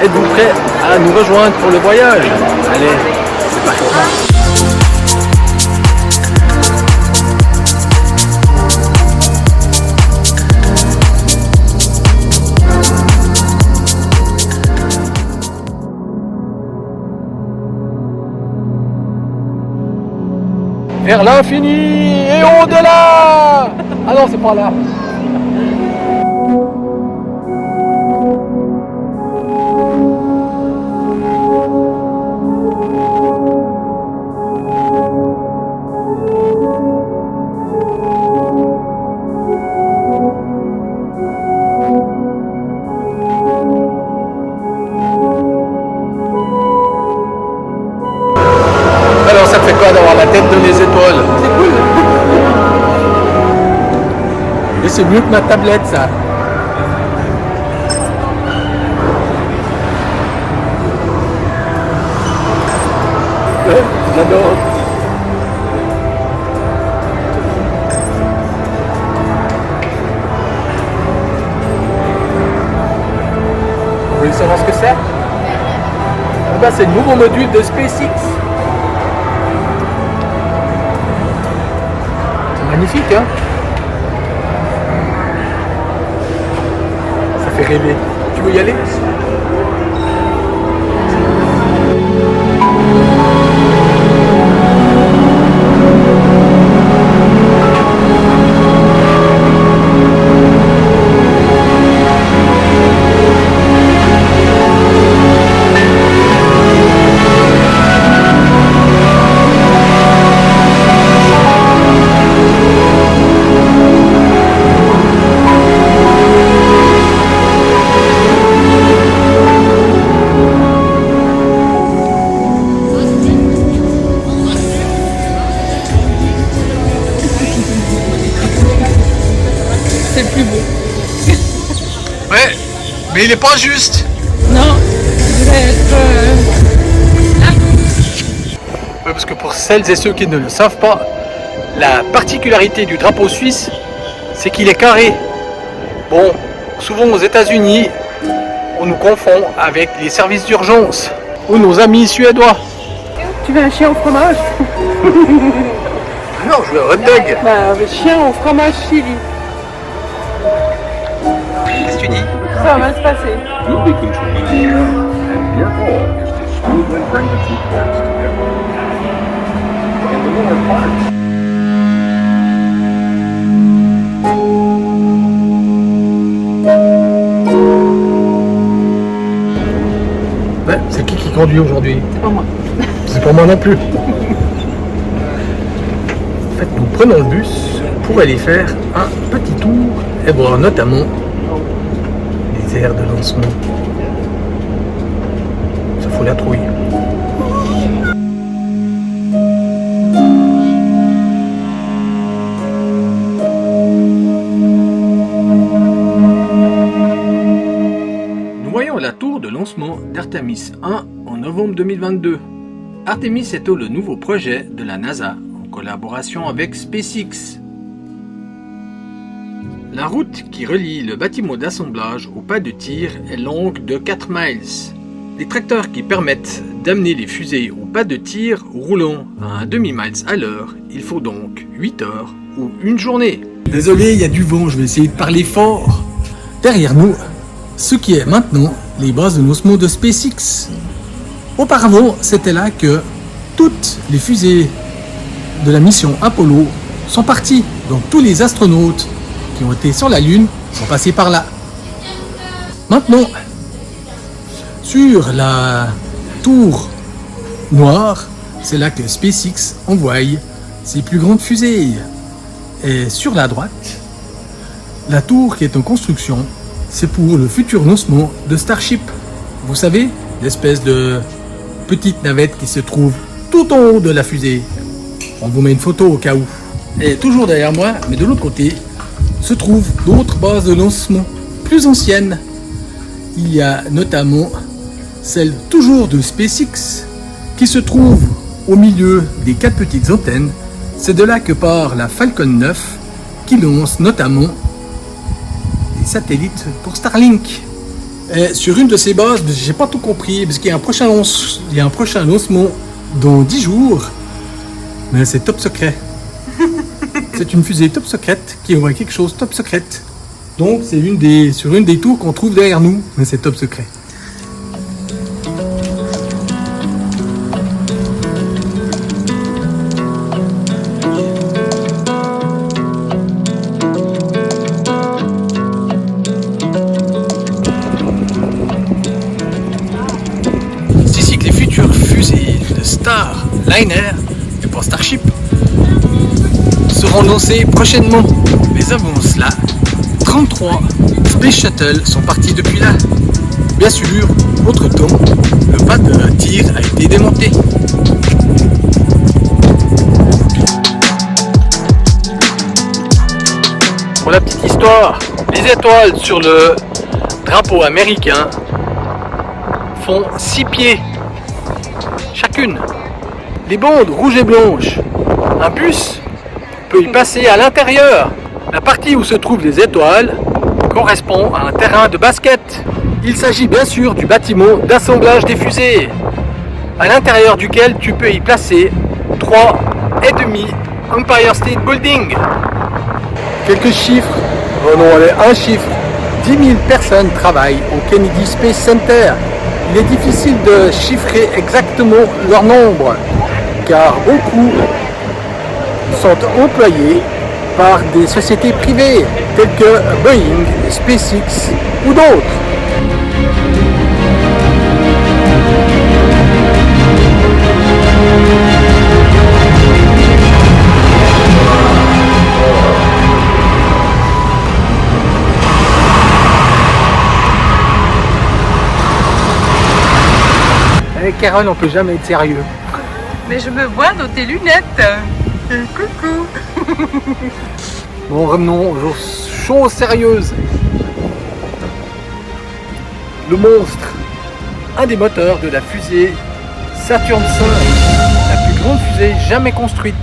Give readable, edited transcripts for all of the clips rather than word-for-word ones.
êtes-vous prêts à nous rejoindre pour le voyage? Allez, c'est parti. Vers l'infini et au-delà. Ah non, c'est pas là. Alors ça te fait quoi d'avoir la tête dans les étoiles? C'est cool. Et c'est mieux que ma tablette, ça. Ouais, j'adore. Vous voulez savoir ce que c'est? Eh ben, c'est le nouveau module de SpaceX. Magnifique, hein? Ça fait rêver. Tu veux y aller? C'est le plus beau. Ouais, mais il est pas juste. Non, il devrait être là. Ouais, parce que pour celles et ceux qui ne le savent pas, la particularité du drapeau suisse, c'est qu'il est carré. Bon, souvent aux États-Unis, on nous confond avec les services d'urgence ou nos amis suédois. Tu veux un chien au fromage? Non, je veux un hot dog. Bah, le chien au fromage chili. Qu'est-ce que tu dis? Ça va mal se passer. will be controlled and therefore smoothly bring the two points together. In the lower part, Ouais, c'est qui conduit aujourd'hui? C'est pas moi. C'est pour moi non plus. En fait, nous prenons le bus pour aller faire un petit tour et voir notamment les aires de lancement. Ça fout la trouille. Nous voyons la tour de lancement d'Artemis 1 en novembre 2022. Artemis est le nouveau projet de la NASA en collaboration avec SpaceX. La route qui relie le bâtiment d'assemblage au pas de tir est longue de 4 miles. Les tracteurs qui permettent d'amener les fusées au pas de tir roulant à un demi-miles à l'heure, il faut donc 8 heures ou une journée. Désolé, il y a du vent, je vais essayer de parler fort. Derrière nous, ce qui est maintenant les bases de lancement de SpaceX. Auparavant, c'était là que toutes les fusées de la mission Apollo sont parties. Donc tous les astronautes qui ont été sur la Lune sont passés par là. Maintenant, sur la tour noire, c'est là que SpaceX envoie ses plus grandes fusées. Et sur la droite, la tour qui est en construction, c'est pour le futur lancement de Starship. Vous savez, l'espèce de petite navette qui se trouve tout en haut de la fusée. On vous met une photo au cas où. Et toujours derrière moi, mais de l'autre côté, se trouvent d'autres bases de lancement plus anciennes. Il y a notamment celle toujours de SpaceX qui se trouve au milieu des 4 petites antennes. C'est de là que part la Falcon 9 qui lance notamment des satellites pour Starlink. Et sur une de ces bases, j'ai pas tout compris, parce qu'il y a un prochain lancement dans 10 jours. Mais c'est top secret. C'est une fusée top secrète qui envoie quelque chose top secrète. Donc c'est sur une des tours qu'on trouve derrière nous, mais c'est top secret. C'est ici que les futures fusées de Starliner et pour Starship seront lancées prochainement. Mais avant cela, 33 Space Shuttle sont partis depuis là. Bien sûr, entre-temps, le pas de tir a été démonté. Pour la petite histoire, les étoiles sur le drapeau américain font 6 pieds chacune. Les bandes rouges et blanches, un bus peut y passer à l'intérieur. La partie où se trouvent les étoiles correspond à un terrain de basket. Il s'agit bien sûr du bâtiment d'assemblage des fusées, à l'intérieur duquel tu peux y placer 3,5 Empire State Building. Quelques chiffres, oh non, allez, un chiffre. 10 000 personnes travaillent au Kennedy Space Center. Il est difficile de chiffrer exactement leur nombre, car beaucoup sont employés par des sociétés privées telles que Boeing, SpaceX ou d'autres. Avec Carole, on peut jamais être sérieux. Mais je me vois dans tes lunettes. Coucou. Bon, revenons aux choses sérieuses. Le monstre, un des moteurs de la fusée Saturn V, la plus grande fusée jamais construite.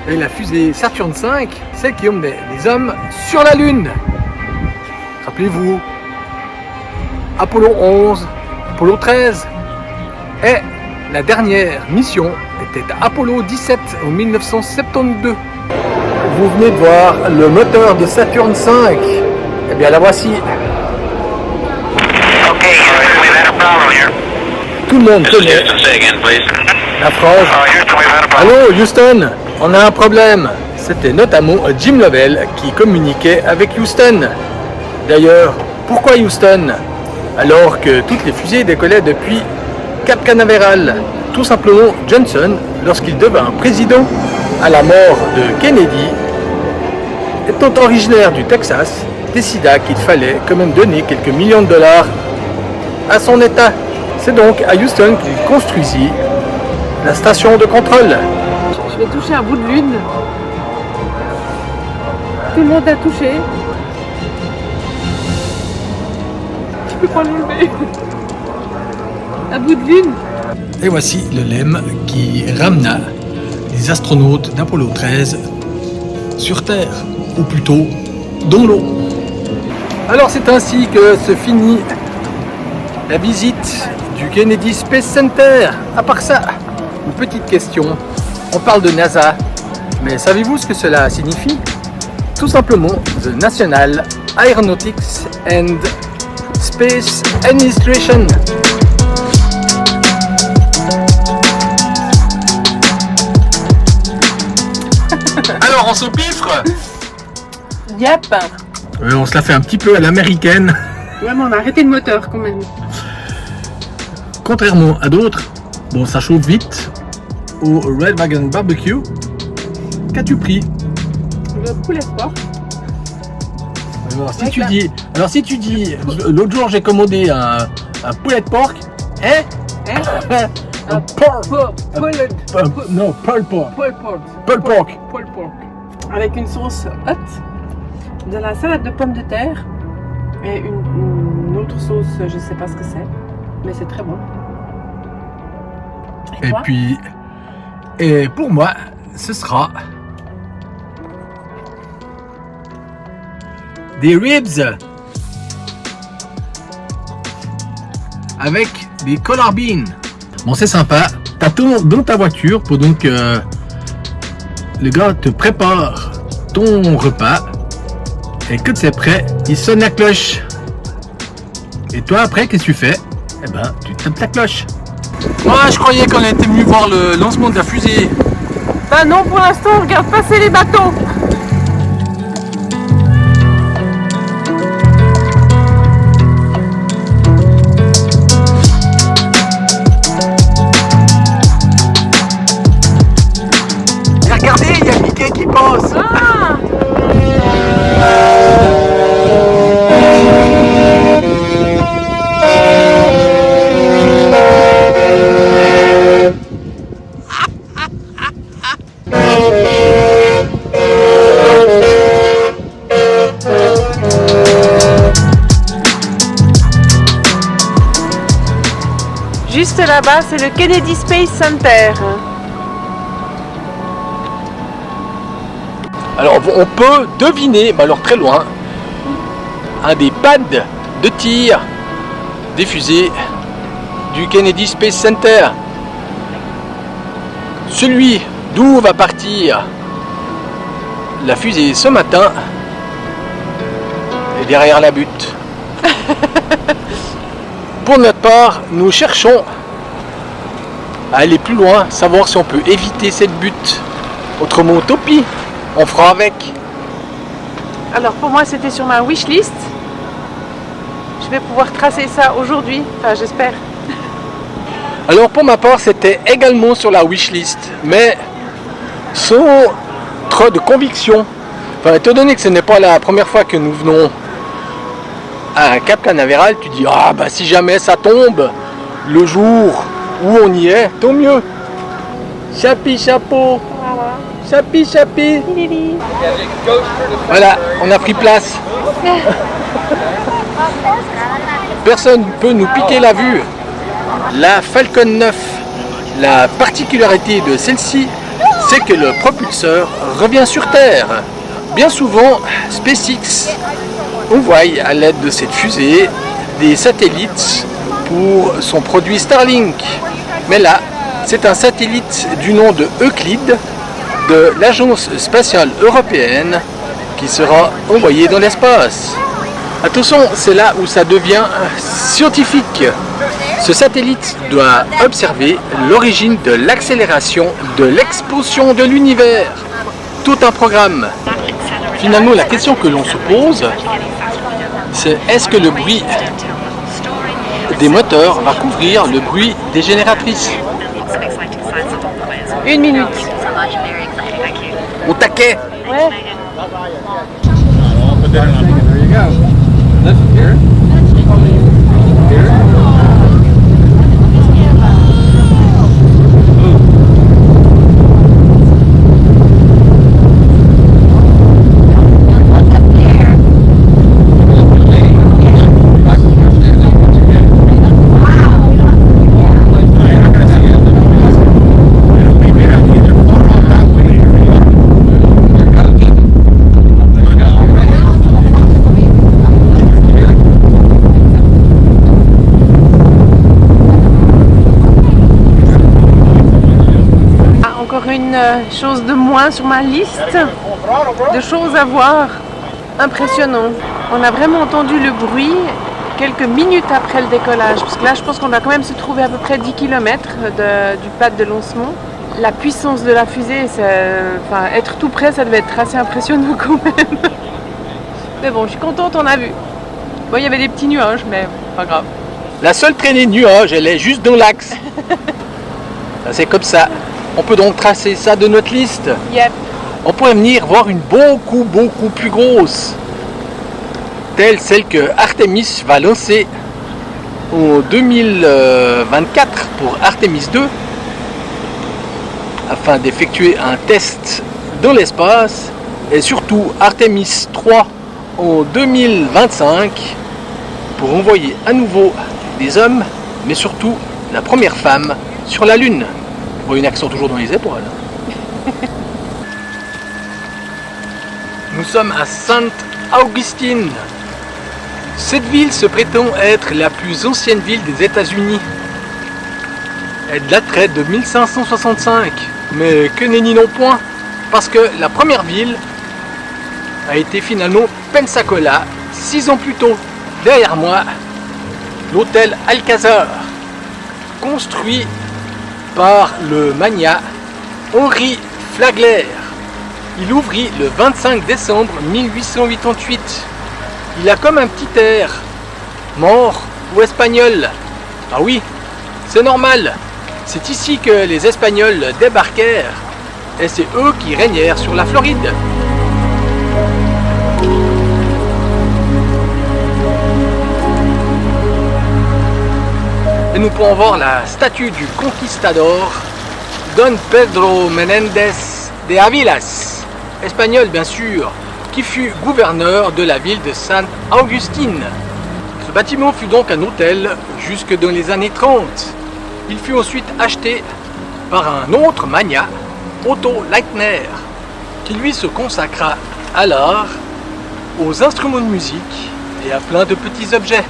Et la fusée Saturn V, celle qui emmenait les hommes sur la Lune. Rappelez-vous, Apollo 11, Apollo 13 et la dernière mission était Apollo 17 en 1972. Vous venez de voir le moteur de Saturn V. Eh bien la voici. Okay, Houston, we've had a problem here. Tout le monde This is connaît Houston, say again, please. la phrase. Houston, we've had a problem. Allô Houston, on a un problème. C'était notamment Jim Lovell qui communiquait avec Houston. D'ailleurs, pourquoi Houston? Alors que toutes les fusées décollaient depuis Cap Canaveral. Tout simplement, Johnson, lorsqu'il devint président à la mort de Kennedy, étant originaire du Texas, décida qu'il fallait quand même donner quelques millions de dollars à son État. C'est donc à Houston qu'il construisit la station de contrôle. Je vais toucher un bout de lune. Tout le monde a touché. Je peux pas l'enlever. Un bout de lune. Et voici le LEM qui ramena les astronautes d'Apollo 13 sur Terre, ou plutôt dans l'eau. Alors c'est ainsi que se finit la visite du Kennedy Space Center. À part ça, une petite question. On parle de NASA, mais savez-vous ce que cela signifie? Tout simplement The National Aeronautics and Space Administration. Alors on s'empiffre? Yep. On se la fait un petit peu à l'américaine. Ouais, mais on a arrêté le moteur quand même. Contrairement à d'autres, bon ça chauffe vite. Au Red Wagon Barbecue, qu'as-tu pris? Le poulet sport. Alors si tu dis, l'autre jour j'ai commandé un poulet de porc, hein? Un porc. Non, pulled pork. Pulled pork. Avec une sauce hot, de la salade de pommes de terre et une autre sauce, je sais pas ce que c'est, mais c'est très bon. Et toi? puis, et pour moi, ce sera des ribs avec des collard beans. Bon, c'est sympa. T'attends dans ta voiture pour donc le gars te prépare ton repas et que c'est prêt, il sonne la cloche. Et toi après, qu'est-ce que tu fais? Eh ben, tu tapes la cloche. Moi, je croyais qu'on était venu voir le lancement de la fusée. Bah non, pour l'instant, on regarde passer les bateaux. Regardez, il y a Mickey qui passe. Ah! Juste là-bas, c'est le Kennedy Space Center. Alors on peut deviner, mais alors très loin, un des pads de tir des fusées du Kennedy Space Center. Celui d'où va partir la fusée ce matin est derrière la butte. Pour notre part, nous cherchons à aller plus loin, savoir si on peut éviter cette butte. Autrement, tant pis, on fera avec. Alors pour moi, c'était sur ma wishlist. Je vais pouvoir tracer ça aujourd'hui, enfin j'espère. Alors pour ma part, c'était également sur la wishlist, mais sans trop de conviction. Enfin, étant donné que ce n'est pas la première fois que nous venons à Cap Canaveral, tu dis ah bah si jamais ça tombe le jour où on y est, tant mieux. Chapi chapeau, chapi chapi. Voilà, on a pris place. Personne ne peut nous piquer la vue. La Falcon 9, la particularité de celle-ci, c'est que le propulseur revient sur Terre. Bien souvent, SpaceX envoie à l'aide de cette fusée des satellites pour son produit Starlink. Mais là, c'est un satellite du nom de Euclide de l'Agence spatiale européenne qui sera envoyé dans l'espace. Attention, c'est là où ça devient scientifique. Ce satellite doit observer l'origine de l'accélération de l'expansion de l'univers. Tout un programme. Finalement, la question que l'on se pose, c'est est-ce que le bruit des moteurs va couvrir le bruit des génératrices? 1 minute. Au taquet. Ouais. Une chose de moins sur ma liste de choses à voir. Impressionnant. On a vraiment entendu le bruit quelques minutes après le décollage, parce que là je pense qu'on va quand même se trouver à peu près 10 km du pad de lancement. La puissance de la fusée, enfin, être tout près, ça devait être assez impressionnant quand même. Mais bon, je suis contente, on a vu. Bon, il y avait des petits nuages, mais pas grave. La seule traînée de nuages, elle est juste dans l'axe. C'est comme ça. On peut donc tracer ça de notre liste. Yep. On pourrait venir voir une beaucoup plus grosse, telle celle que Artemis va lancer en 2024 pour Artemis 2, afin d'effectuer un test dans l'espace, et surtout Artemis 3 en 2025 pour envoyer à nouveau des hommes, mais surtout la première femme sur la Lune. Bon, une accent toujours dans les étoiles. Nous sommes à Saint-Augustine. Cette ville se prétend être la plus ancienne ville des États-Unis. Elle daterait de 1565, mais que nenni non point, parce que la première ville a été finalement Pensacola 6 ans plus tôt. Derrière moi, l'hôtel Alcazar, construit par le magnat Henry Flagler. Il ouvrit le 25 décembre 1888. Il a comme un petit air, mort ou espagnol. Ah oui, c'est normal. C'est ici que les Espagnols débarquèrent et c'est eux qui régnèrent sur la Floride. Et nous pouvons voir la statue du conquistador Don Pedro Menéndez de Ávilas, espagnol bien sûr, qui fut gouverneur de la ville de Saint-Augustine. Ce bâtiment fut donc un hôtel jusque dans les années 30. Il fut ensuite acheté par un autre magnat, Otto Leitner, qui lui se consacra à l'art, aux instruments de musique et à plein de petits objets.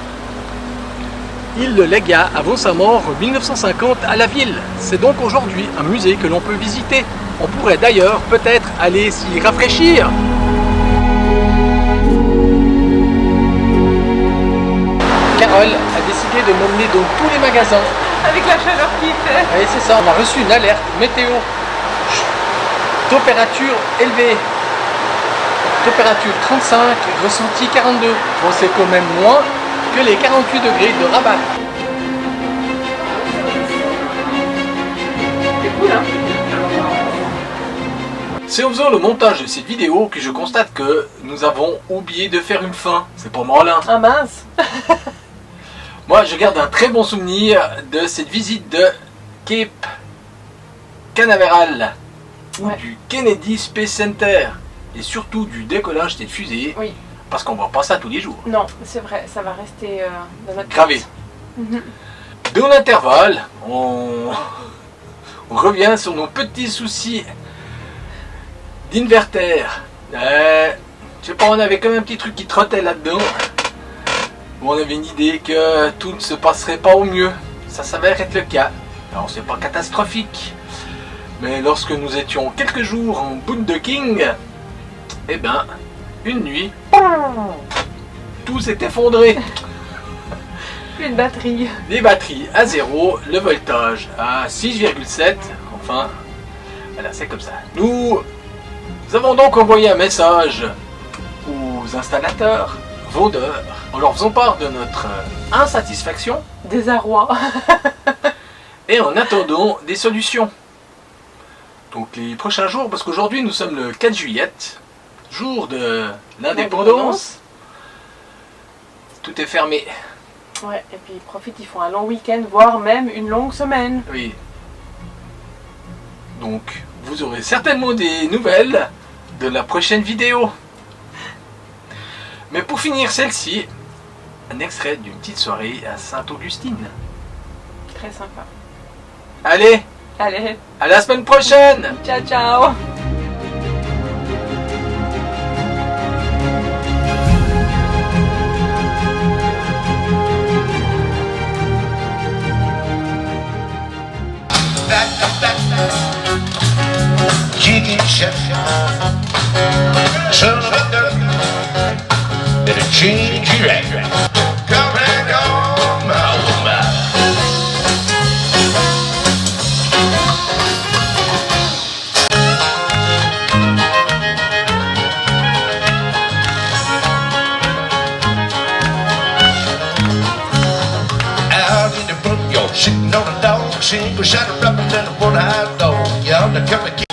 Il le légua avant sa mort en 1950 à la ville. C'est donc aujourd'hui un musée que l'on peut visiter. On pourrait d'ailleurs peut-être aller s'y rafraîchir. Carole a décidé de m'emmener dans tous les magasins. Avec la chaleur qu'il fait. Oui, c'est ça, on a reçu une alerte météo. Température élevée. Température 35, ressenti 42. Bon, c'est quand même moins que les 48 degrés de Rabat. C'est cool, hein? C'est en faisant le montage de cette vidéo que je constate que nous avons oublié de faire une fin. C'est pas malin. Ah mince. Moi, je garde un très bon souvenir de cette visite de Cape Canaveral, Ouais. du Kennedy Space Center, et surtout du décollage de cette fusée, Oui. parce qu'on voit pas ça tous les jours. Non, c'est vrai, ça va rester dans notre Gravé. tête. Mhm. Dans l'intervalle, on revient sur nos petits soucis d'inverter. Je sais pas, on avait quand même un petit truc qui trottait là-dedans. On avait une idée que tout ne se passerait pas au mieux. Ça s'avère être le cas. Alors c'est pas catastrophique. Mais lorsque nous étions quelques jours en boondocking, eh ben, une nuit, tout s'est effondré. Plus de batterie. Les batteries à 0, le voltage à 6,7. Enfin, voilà, c'est comme ça. Nous avons donc envoyé un message aux installateurs, vendeurs, en leur faisant part de notre insatisfaction Désarroi. et en attendant des solutions. Donc les prochains jours, parce qu'aujourd'hui nous sommes le 4 juillet, jour de l'indépendance, tout est fermé. Ouais, et puis ils profitent, ils font un long week-end, voire même une longue semaine. Oui. Donc vous aurez certainement des nouvelles de la prochaine vidéo. Mais pour finir celle-ci, un extrait d'une petite soirée à Saint-Augustine. Très sympa. Allez, Allez, à la semaine prochaine! ciao ciao. Chicken chef, son of a gun, and a change your act. Come and go, my woman. Out in the front yard, sitting on a dog, single shot of rubber and a one-eyed dog. Y'all to come and get